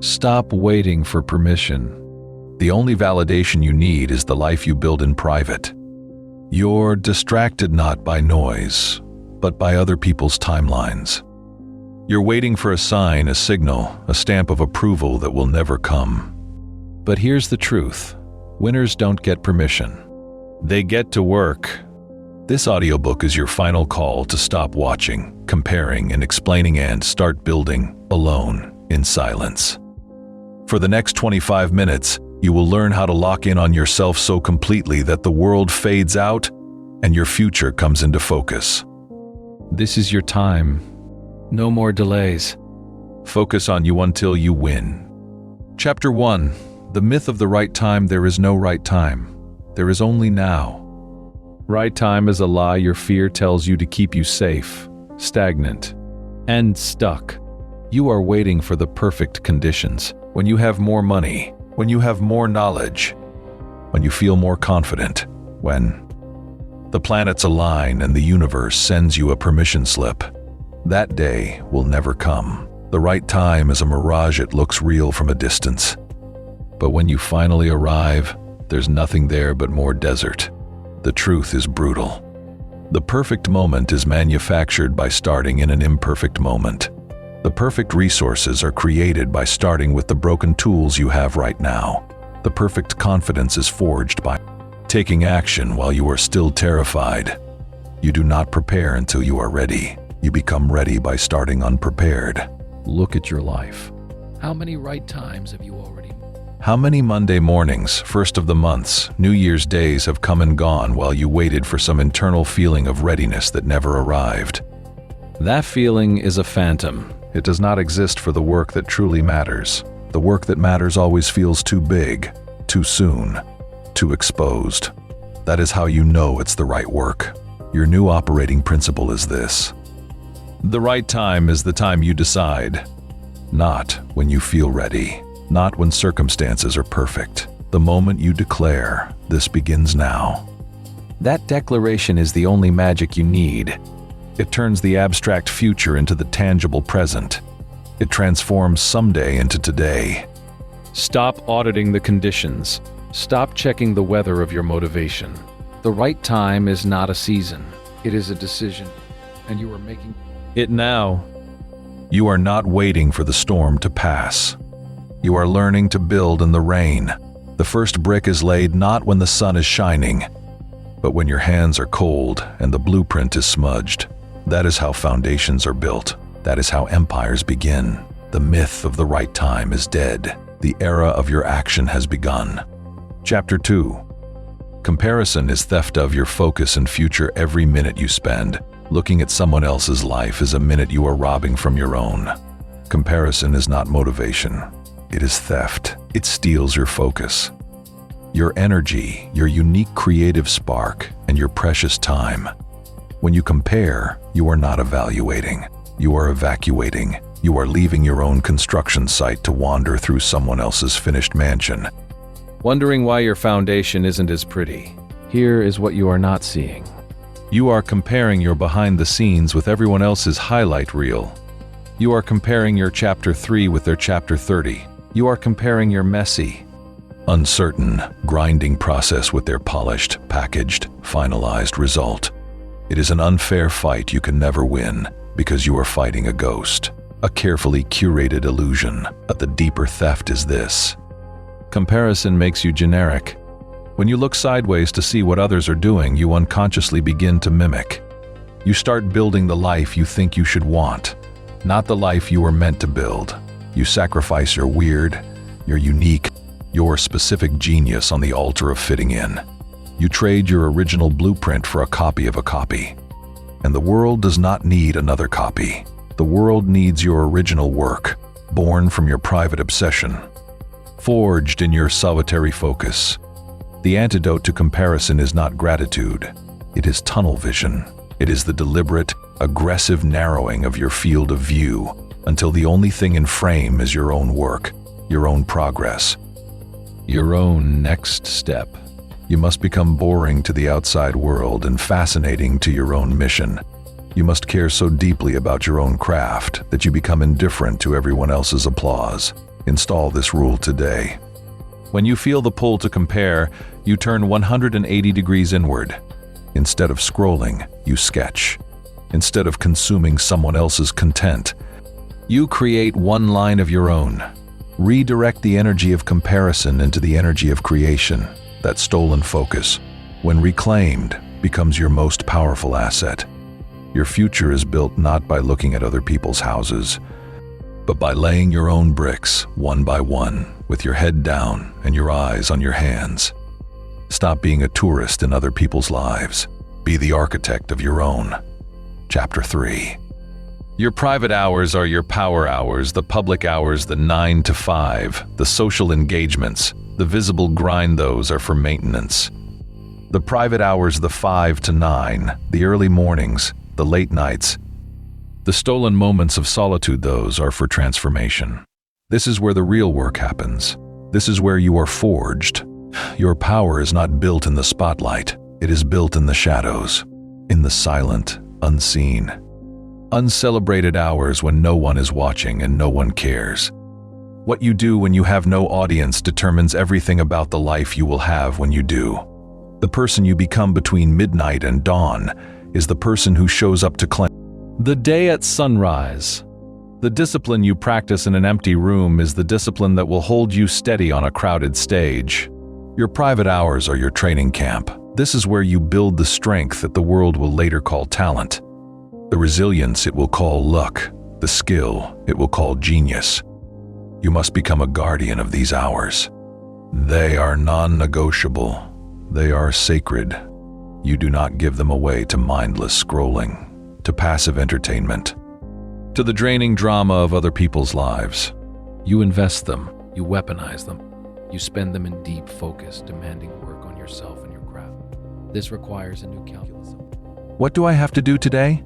Stop waiting for permission. The only validation you need is the life you build in private. You're distracted not by noise, but by other people's timelines. You're waiting for a sign, a signal, a stamp of approval that will never come. But here's the truth. Winners don't get permission. They get to work. This audiobook is your final call to stop watching, comparing, and explaining and start building alone in silence. For the next 25 minutes, you will learn how to lock in on yourself so completely that the world fades out and your future comes into focus. This is your time. No more delays. Focus on you until you win. Chapter 1. The myth of the right time. There is no right time. There is only now. Right time is a lie your fear tells you to keep you safe, stagnant, and stuck. You are waiting for the perfect conditions. When you have more money, when you have more knowledge, when you feel more confident, when the planets align and the universe sends you a permission slip. That day will never come. The right time is a mirage. It looks real from a distance. But when you finally arrive, there's nothing there but more desert. The truth is brutal. The perfect moment is manufactured by starting in an imperfect moment. The perfect resources are created by starting with the broken tools you have right now. The perfect confidence is forged by taking action while you are still terrified. You do not prepare until you are ready. You become ready by starting unprepared. Look at your life. How many right times have you already? How many Monday mornings, first of the months, New Year's days have come and gone while you waited for some internal feeling of readiness that never arrived? That feeling is a phantom. It does not exist for the work that truly matters. The work that matters always feels too big, too soon, too exposed. That is how you know it's the right work. Your new operating principle is this. The right time is the time you decide. Not when you feel ready. Not when circumstances are perfect. The moment you declare, this begins now. That declaration is the only magic you need. It turns the abstract future into the tangible present. It transforms someday into today. Stop auditing the conditions. Stop checking the weather of your motivation. The right time is not a season. It is a decision, and you are making it now. You are not waiting for the storm to pass. You are learning to build in the rain. The first brick is laid not when the sun is shining, but when your hands are cold and the blueprint is smudged. That is how foundations are built. That is how empires begin. The myth of the right time is dead. The era of your action has begun. Chapter 2. Comparison is theft of your focus and future. Every minute you spend looking at someone else's life is a minute you are robbing from your own. Comparison is not motivation. It is theft. It steals your focus, your energy, your unique creative spark, and your precious time. When you compare, you are not evaluating. You are evacuating. You are leaving your own construction site to wander through someone else's finished mansion. Wondering why your foundation isn't as pretty? Here is what you are not seeing. You are comparing your behind the scenes with everyone else's highlight reel. You are comparing your chapter 3 with their chapter 30. You are comparing your messy, uncertain, grinding process with their polished, packaged, finalized result. It is an unfair fight you can never win because you are fighting a ghost, a carefully curated illusion. But the deeper theft is this. Comparison makes you generic. When you look sideways to see what others are doing, you unconsciously begin to mimic. You start building the life you think you should want, not the life you were meant to build. You sacrifice your weird, your unique, your specific genius on the altar of fitting in. You trade your original blueprint for a copy of a copy. And the world does not need another copy. The world needs your original work, born from your private obsession, forged in your solitary focus. The antidote to comparison is not gratitude. It is tunnel vision. It is the deliberate, aggressive narrowing of your field of view until the only thing in frame is your own work, your own progress, your own next step. You must become boring to the outside world and fascinating to your own mission. You must care so deeply about your own craft that you become indifferent to everyone else's applause. Install this rule today. When you feel the pull to compare, you turn 180 degrees inward. Instead of scrolling, you sketch. Instead of consuming someone else's content, you create one line of your own. Redirect the energy of comparison into the energy of creation. That stolen focus, when reclaimed, becomes your most powerful asset. Your future is built not by looking at other people's houses, but by laying your own bricks, one by one, with your head down and your eyes on your hands. Stop being a tourist in other people's lives. Be the architect of your own. Chapter 3. Your private hours are your power hours, the public hours, the 9 to 5, the social engagements, the visible grind, those are for maintenance. The private hours, the 5 to 9, the early mornings, the late nights, the stolen moments of solitude, those are for transformation. This is where the real work happens. This is where you are forged. Your power is not built in the spotlight. It is built in the shadows, in the silent, unseen, uncelebrated hours when no one is watching and no one cares. What you do when you have no audience determines everything about the life you will have when you do. The person you become between midnight and dawn is the person who shows up to claim the day at sunrise. The discipline you practice in an empty room is the discipline that will hold you steady on a crowded stage. Your private hours are your training camp. This is where you build the strength that the world will later call talent, the resilience it will call luck, the skill it will call genius. You must become a guardian of these hours. They are non-negotiable. They are sacred. You do not give them away to mindless scrolling, to passive entertainment, to the draining drama of other people's lives. You invest them, you weaponize them, you spend them in deep focus, demanding work on yourself and your craft. This requires a new calculus. What do I have to do today?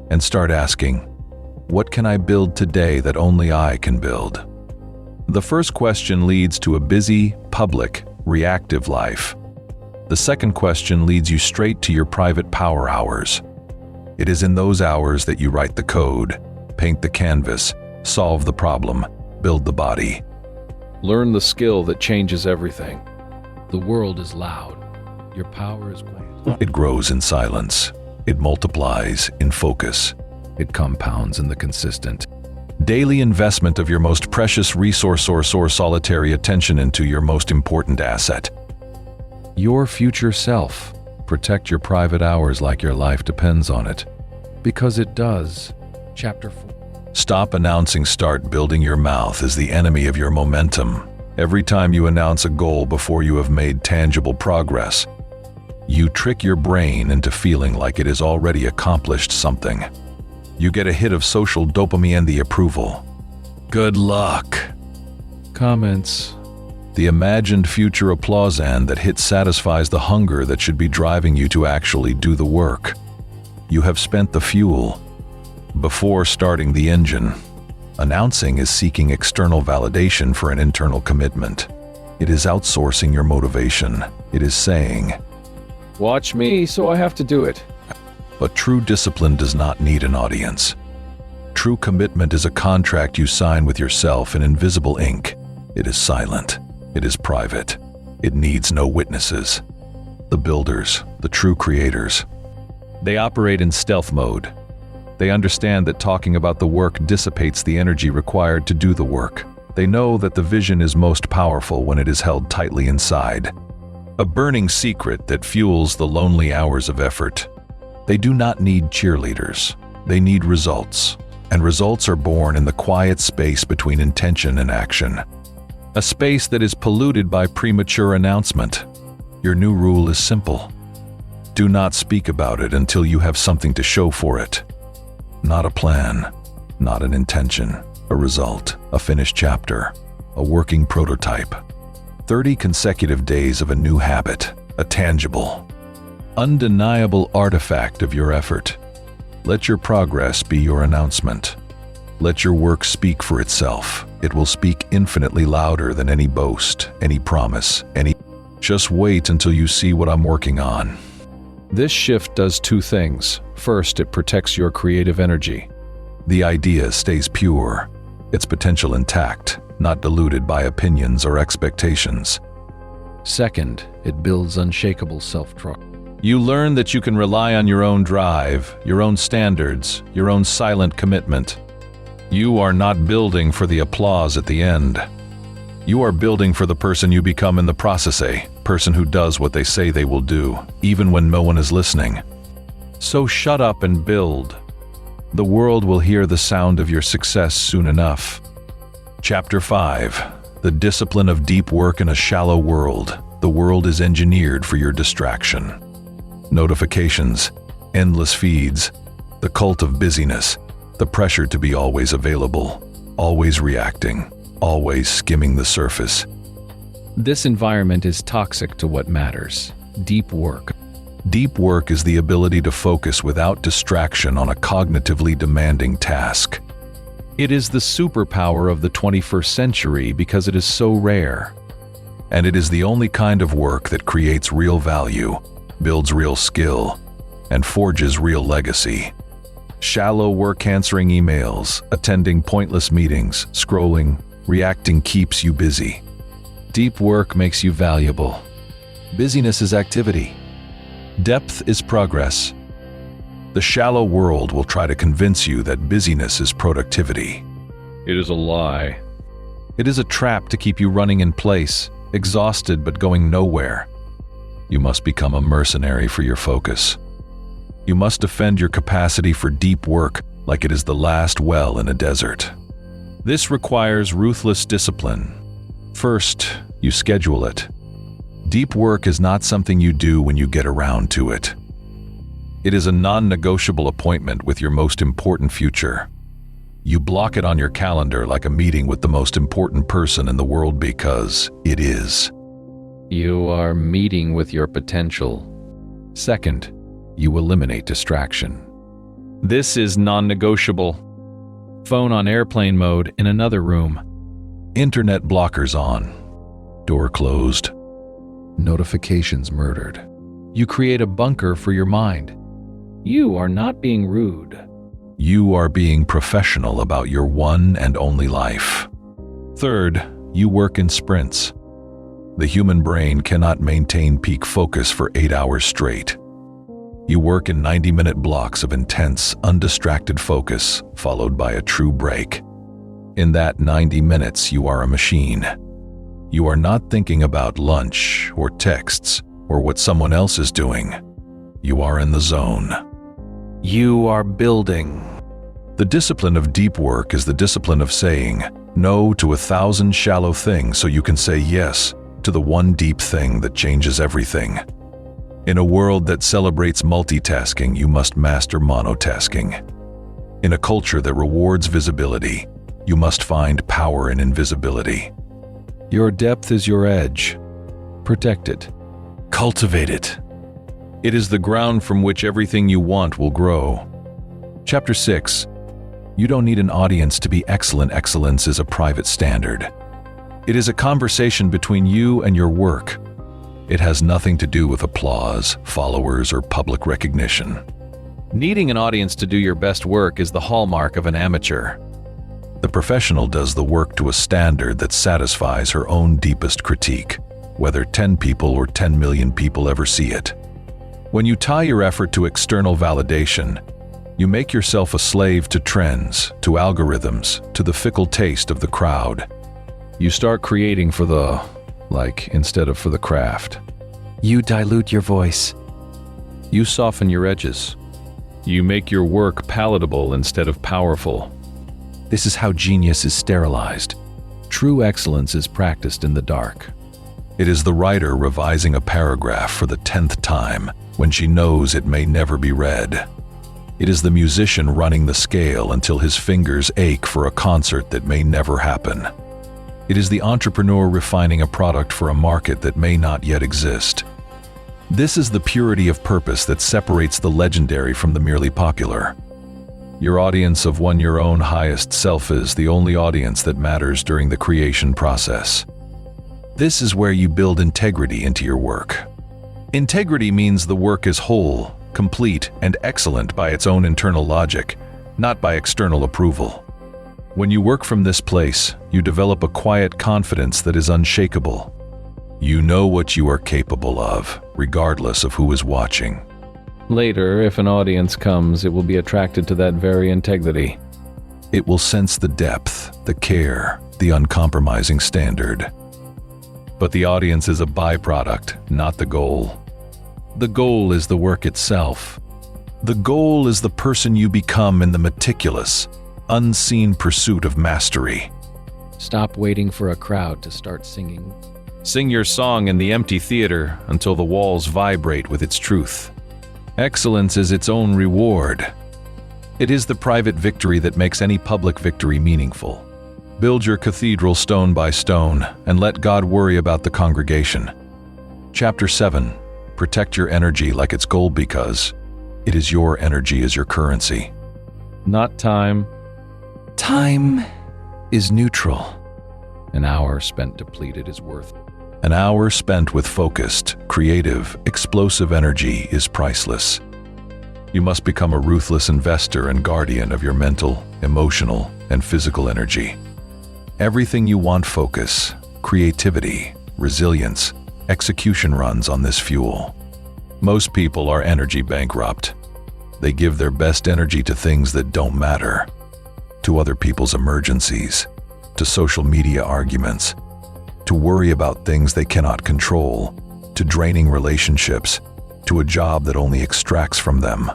And start asking, what can I build today that only I can build? The first question leads to a busy, public, reactive life. The second question leads you straight to your private power hours. It is in those hours that you write the code, paint the canvas, solve the problem, build the body. Learn the skill that changes everything. The world is loud. Your power is quiet. It grows in silence. It multiplies in focus. It compounds in the consistent daily investment of your most precious resource or solitary attention into your most important asset, your future self. Protect your private hours like your life depends on it, because it does. Chapter 4. Stop announcing, start building. Your mouth is the enemy of your momentum. Every time you announce a goal before you have made tangible progress, you trick your brain into feeling like it has already accomplished something. You get a hit of social dopamine and the approval. Good luck. Comments. The imagined future applause and that hit satisfies the hunger that should be driving you to actually do the work. You have spent the fuel before starting the engine. Announcing is seeking external validation for an internal commitment. It is outsourcing your motivation. It is saying, watch me, so I have to do it. But true discipline does not need an audience. True commitment is a contract you sign with yourself in invisible ink. It is silent. It is private. It needs no witnesses. The builders, the true creators, they operate in stealth mode. They understand that talking about the work dissipates the energy required to do the work. They know that the vision is most powerful when it is held tightly inside. A burning secret that fuels the lonely hours of effort. They do not need cheerleaders. They need results. And results are born in the quiet space between intention and action. A space that is polluted by premature announcement. Your new rule is simple. Do not speak about it until you have something to show for it. Not a plan, not an intention, a result, a finished chapter, a working prototype. 30 consecutive days of a new habit, a tangible, undeniable artifact of your effort. Let your progress be your announcement. Let your work speak for itself. It will speak infinitely louder than any boast, any promise, any... Just wait until you see what I'm working on. This shift does two things. First, it protects your creative energy. The idea stays pure, its potential intact, not diluted by opinions or expectations. Second, it builds unshakable self-trust. You learn that you can rely on your own drive, your own standards, your own silent commitment. You are not building for the applause at the end. You are building for the person you become in the process, a person who does what they say they will do, even when no one is listening. So shut up and build. The world will hear the sound of your success soon enough. Chapter 5. The discipline of deep work in a shallow world. The world is engineered for your distraction. Notifications, endless feeds, the cult of busyness, the pressure to be always available, always reacting, always skimming the surface. This environment is toxic to what matters: deep work. Deep work is the ability to focus without distraction on a cognitively demanding task. It is the superpower of the 21st century because it is so rare. And it is the only kind of work that creates real value, builds real skill, and forges real legacy. Shallow work, answering emails, attending pointless meetings, scrolling, reacting keeps you busy. Deep work makes you valuable. Busyness is activity. Depth is progress. The shallow world will try to convince you that busyness is productivity. It is a lie. It is a trap to keep you running in place, exhausted but going nowhere. You must become a mercenary for your focus. You must defend your capacity for deep work like it is the last well in a desert. This requires ruthless discipline. First, you schedule it. Deep work is not something you do when you get around to it. It is a non-negotiable appointment with your most important future. You block it on your calendar like a meeting with the most important person in the world because it is. You are meeting with your potential. Second, you eliminate distraction. This is non-negotiable. Phone on airplane mode in another room. Internet blockers on. Door closed. Notifications murdered. You create a bunker for your mind. You are not being rude. You are being professional about your one and only life. Third, you work in sprints. The human brain cannot maintain peak focus for 8 hours straight. You work in 90-minute blocks of intense, undistracted focus, followed by a true break. In that 90 minutes, you are a machine. You are not thinking about lunch or texts or what someone else is doing. You are in the zone. You are building. The discipline of deep work is the discipline of saying no to 1,000 shallow things so you can say yes to the one deep thing that changes everything. In a world that celebrates multitasking, you must master monotasking. In a culture that rewards visibility, you must find power in invisibility. Your depth is your edge. Protect it. Cultivate it. It is the ground from which everything you want will grow. Chapter 6. You don't need an audience to be excellent. Excellence is a private standard. It is a conversation between you and your work. It has nothing to do with applause, followers, or public recognition. Needing an audience to do your best work is the hallmark of an amateur. The professional does the work to a standard that satisfies her own deepest critique, whether 10 people or 10 million people ever see it. When you tie your effort to external validation, you make yourself a slave to trends, to algorithms, to the fickle taste of the crowd. You start creating for the instead of for the craft. You dilute your voice. You soften your edges. You make your work palatable instead of powerful. This is how genius is sterilized. True excellence is practiced in the dark. It is the writer revising a paragraph for the 10th time when she knows it may never be read. It is the musician running the scale until his fingers ache for a concert that may never happen. It is the entrepreneur refining a product for a market that may not yet exist. This is the purity of purpose that separates the legendary from the merely popular. Your audience of one, your own highest self, is the only audience that matters during the creation process. This is where you build integrity into your work. Integrity means the work is whole, complete, and excellent by its own internal logic, not by external approval. When you work from this place, you develop a quiet confidence that is unshakable. You know what you are capable of, regardless of who is watching. Later, if an audience comes, it will be attracted to that very integrity. It will sense the depth, the care, the uncompromising standard. But the audience is a byproduct, not the goal. The goal is the work itself. The goal is the person you become in the meticulous, unseen pursuit of mastery. Stop waiting for a crowd to start singing. Sing your song in the empty theater until the walls vibrate with its truth. Excellence is its own reward. It is the private victory that makes any public victory meaningful. Build your cathedral stone by stone and let God worry about the congregation. Chapter 7. Protect your energy like it's gold because it is your energy is your currency. Not time. Time is neutral. An hour spent depleted is worth. An hour spent with focused, creative, explosive energy is priceless. You must become a ruthless investor and guardian of your mental, emotional, and physical energy. Everything you want focus, creativity, resilience, execution runs on this fuel. Most people are energy bankrupt. They give their best energy to things that don't matter, to other people's emergencies, to social media arguments, to worry about things they cannot control, to draining relationships, to a job that only extracts from them.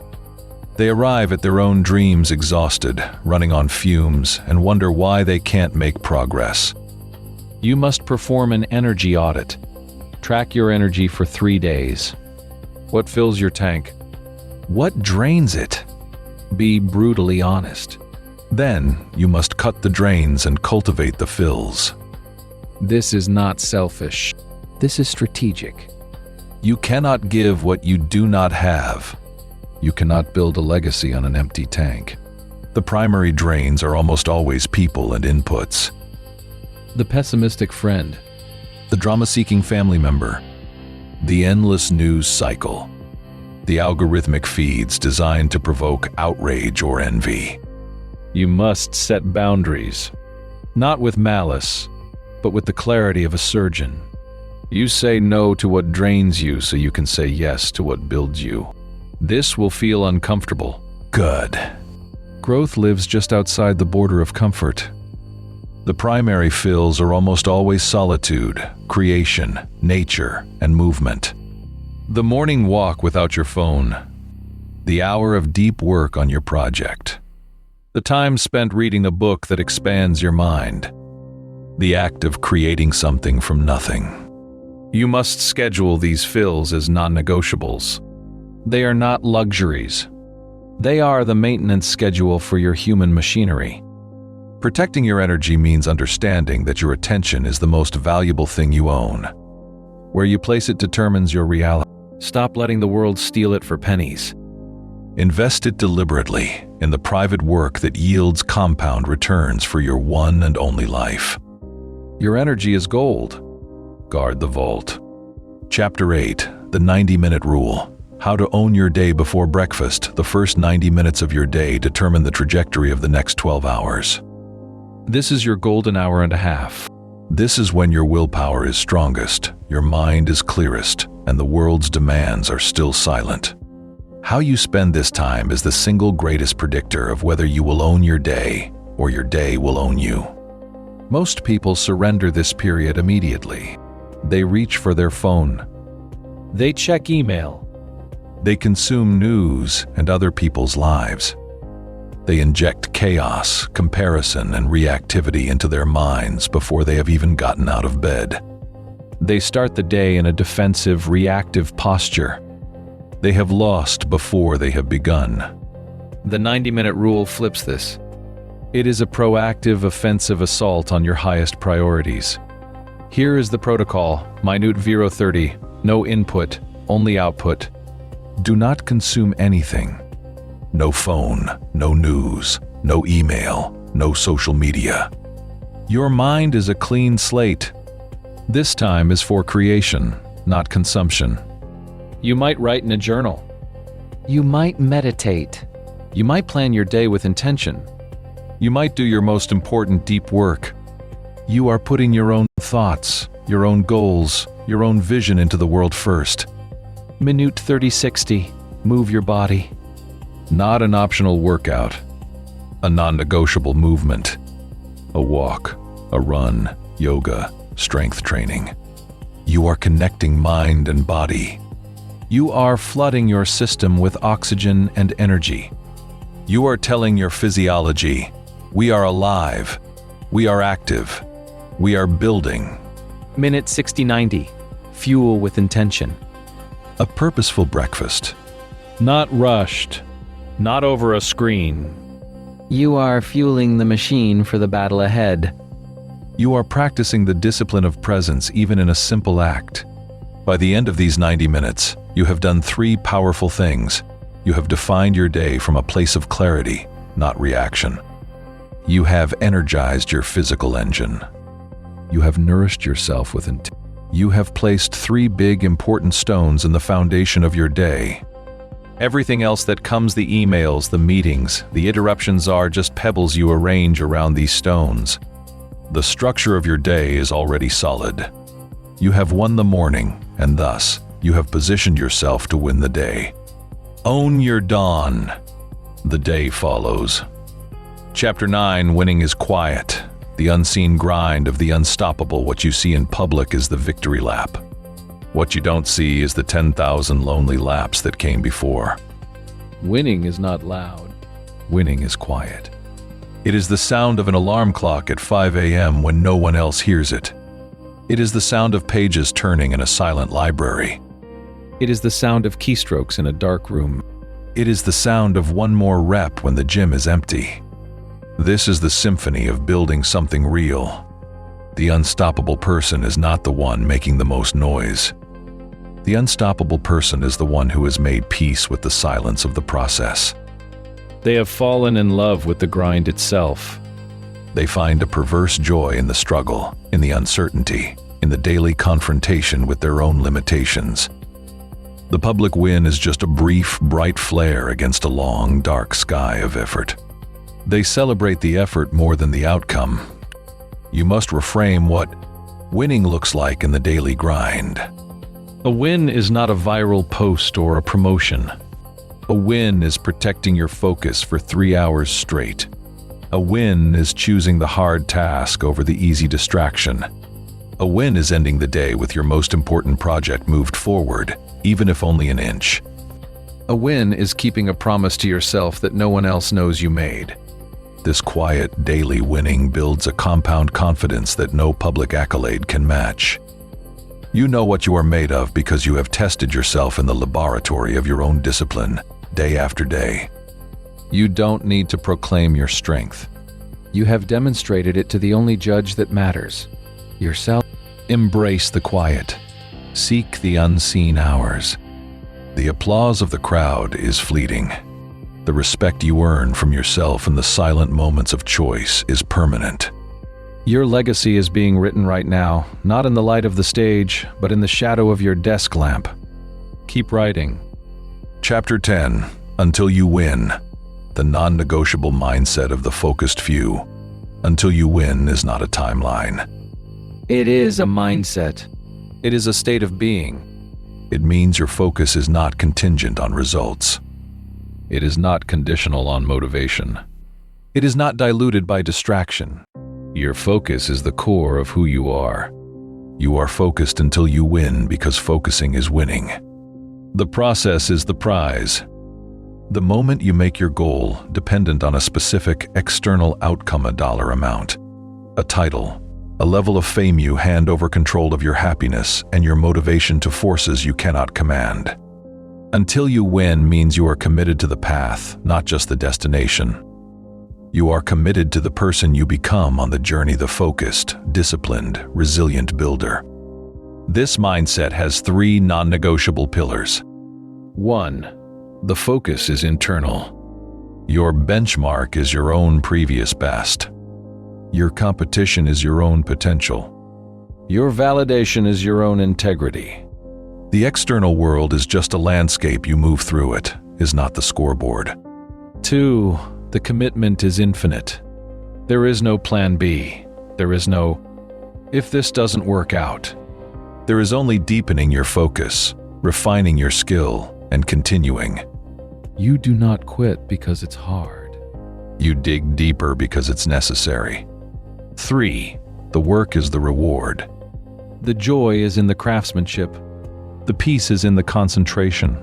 They arrive at their own dreams exhausted, running on fumes, and wonder why they can't make progress. You must perform an energy audit. Track your energy for 3 days. What fills your tank? What drains it? Be brutally honest. Then you must cut the drains and cultivate the fills. This is not selfish. This is strategic. You cannot give what you do not have. You cannot build a legacy on an empty tank. The primary drains are almost always people and inputs. The pessimistic friend. The drama-seeking family member. The endless news cycle. The algorithmic feeds designed to provoke outrage or envy. You must set boundaries. Not with malice, but with the clarity of a surgeon. You say no to what drains you so you can say yes to what builds you. This will feel uncomfortable. Good. Growth lives just outside the border of comfort. The primary fills are almost always solitude, creation, nature, and movement. The morning walk without your phone. The hour of deep work on your project. The time spent reading a book that expands your mind. The act of creating something from nothing. You must schedule these fills as non-negotiables. They are not luxuries. They are the maintenance schedule for your human machinery. Protecting your energy means understanding that your attention is the most valuable thing you own. Where you place it determines your reality. Stop letting the world steal it for pennies. Invest it deliberately in the private work that yields compound returns for your one and only life. Your energy is gold. Guard the vault. Chapter 8. The 90-minute rule. How to own your day before breakfast. The first 90 minutes of your day determine the trajectory of the next 12 hours. This is your golden hour and a half. This is when your willpower is strongest, your mind is clearest, and the world's demands are still silent. How you spend this time is the single greatest predictor of whether you will own your day or your day will own you. Most people surrender this period immediately. They reach for their phone. They check email. They consume news and other people's lives. They inject chaos, comparison, and reactivity into their minds before they have even gotten out of bed. They start the day in a defensive, reactive posture. They have lost before they have begun. The 90-minute rule flips this. It is a proactive, offensive assault on your highest priorities. Here is the protocol, minute 030, no input, only output. Do not consume anything. No phone, no news, no email, no social media. Your mind is a clean slate. This time is for creation, not consumption. You might write in a journal. You might meditate. You might plan your day with intention. You might do your most important deep work. You are putting your own thoughts, your own goals, your own vision into the world first. Minute 30-60. Move your body. Not an optional workout. A non-negotiable movement. A walk, a run, yoga, strength training. You are connecting mind and body. You are flooding your system with oxygen and energy. You are telling your physiology, we are alive, we are active, we are building. Minute 60-90. Fuel with intention. A purposeful breakfast. Not rushed. Not over a screen. You are fueling the machine for the battle ahead. You are practicing the discipline of presence even in a simple act. By the end of these 90 minutes, you have done 3 powerful things. You have defined your day from a place of clarity, not reaction. You have energized your physical engine. You have nourished yourself with intent. You have placed 3 big important stones in the foundation of your day. Everything else that comes, the emails, the meetings, the interruptions, are just pebbles you arrange around these stones. The structure of your day is already solid. You have won the morning, and thus, you have positioned yourself to win the day. Own your dawn. The day follows. Chapter 9, Winning is quiet. The unseen grind of the unstoppable. What you see in public is the victory lap. What you don't see is the 10,000 lonely laps that came before. Winning is not loud. Winning is quiet. It is the sound of an alarm clock at 5 a.m. when no one else hears it. It is the sound of pages turning in a silent library. It is the sound of keystrokes in a dark room. It is the sound of one more rep when the gym is empty. This is the symphony of building something real. The unstoppable person is not the one making the most noise. The unstoppable person is the one who has made peace with the silence of the process. They have fallen in love with the grind itself. They find a perverse joy in the struggle, in the uncertainty, in the daily confrontation with their own limitations. The public win is just a brief, bright flare against a long, dark sky of effort. They celebrate the effort more than the outcome. You must reframe what winning looks like in the daily grind. A win is not a viral post or a promotion. A win is protecting your focus for 3 hours straight. A win is choosing the hard task over the easy distraction. A win is ending the day with your most important project moved forward, even if only an inch. A win is keeping a promise to yourself that no one else knows you made. This quiet, daily winning builds a compound confidence that no public accolade can match. You know what you are made of because you have tested yourself in the laboratory of your own discipline, day after day. You don't need to proclaim your strength. You have demonstrated it to the only judge that matters, yourself. Embrace the quiet. Seek the unseen hours. The applause of the crowd is fleeting. The respect you earn from yourself in the silent moments of choice is permanent. Your legacy is being written right now, not in the light of the stage, but in the shadow of your desk lamp. Keep writing. Chapter 10, Until You Win. The non-negotiable mindset of the focused few. Until you win is not a timeline. It is a mindset. It is a state of being. It means your focus is not contingent on results. It is not conditional on motivation. It is not diluted by distraction. Your focus is the core of who you are. You are focused until you win because focusing is winning. The process is the prize. The moment you make your goal dependent on a specific external outcome, a dollar amount, a title, a level of fame, you hand over control of your happiness and your motivation to forces you cannot command. Until you win means you are committed to the path, not just the destination. You are committed to the person you become on the journey, the focused, disciplined, resilient builder. This mindset has 3 non-negotiable pillars. 1. The focus is internal. Your benchmark is your own previous best. Your competition is your own potential. Your validation is your own integrity. The external world is just a landscape, you move through it, is not the scoreboard. 2. The commitment is infinite. There is no plan B. There is no, if this doesn't work out. There is only deepening your focus, refining your skill, and continuing. You do not quit because it's hard. You dig deeper because it's necessary. 3. The work is the reward. The joy is in the craftsmanship. The peace is in the concentration.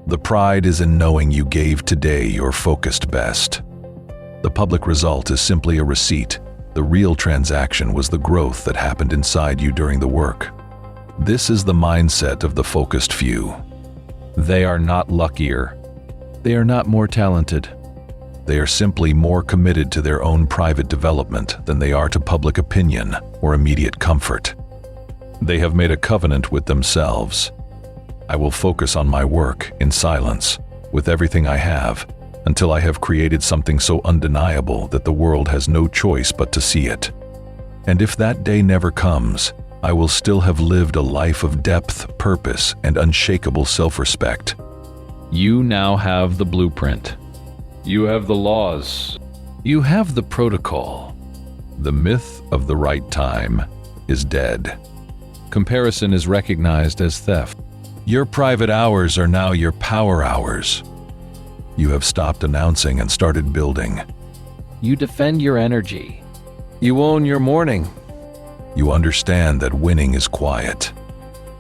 The pride is in knowing you gave today your focused best. The public result is simply a receipt. The real transaction was the growth that happened inside you during the work. This is the mindset of the focused few. They are not luckier. They are not more talented. They are simply more committed to their own private development than they are to public opinion or immediate comfort. They have made a covenant with themselves. I will focus on my work in silence, with everything I have, until I have created something so undeniable that the world has no choice but to see it. And if that day never comes, I will still have lived a life of depth, purpose, and unshakable self-respect. You now have the blueprint. You have the laws. You have the protocol. The myth of the right time is dead. Comparison is recognized as theft. Your private hours are now your power hours. You have stopped announcing and started building. You defend your energy. You own your morning. You understand that winning is quiet.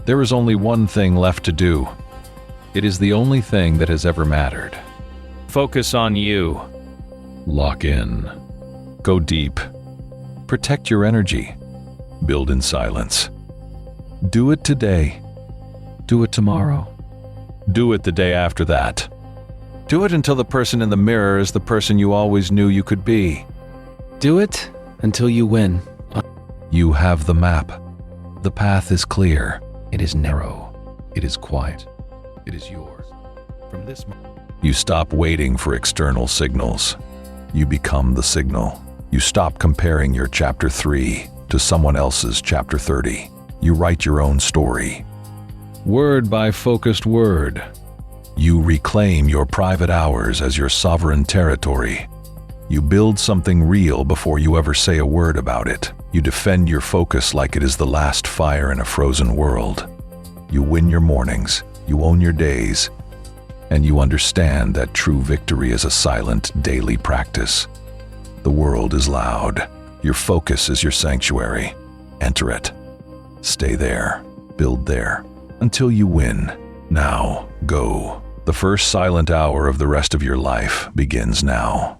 There is only one thing left to do. It is the only thing that has ever mattered. Focus on you. Lock in. Go deep. Protect your energy. Build in silence. Do it today. Do it tomorrow. Do it the day after that. Do it until the person in the mirror is the person you always knew you could be. Do it until you win. You have the map. The path is clear. It is narrow. It is quiet. It is yours. From this moment, you stop waiting for external signals. You become the signal. You stop comparing your chapter 3 to someone else's chapter 30. You write your own story. word by focused word. You reclaim your private hours as your sovereign territory. You build something real before you ever say a word about it. You defend your focus like it is the last fire in a frozen world. You win your mornings, you own your days, and you understand that true victory is a silent, daily practice. The world is loud. Your focus is your sanctuary. Enter it. Stay there. Build there. Until you win. Now, go. The first silent hour of the rest of your life begins now.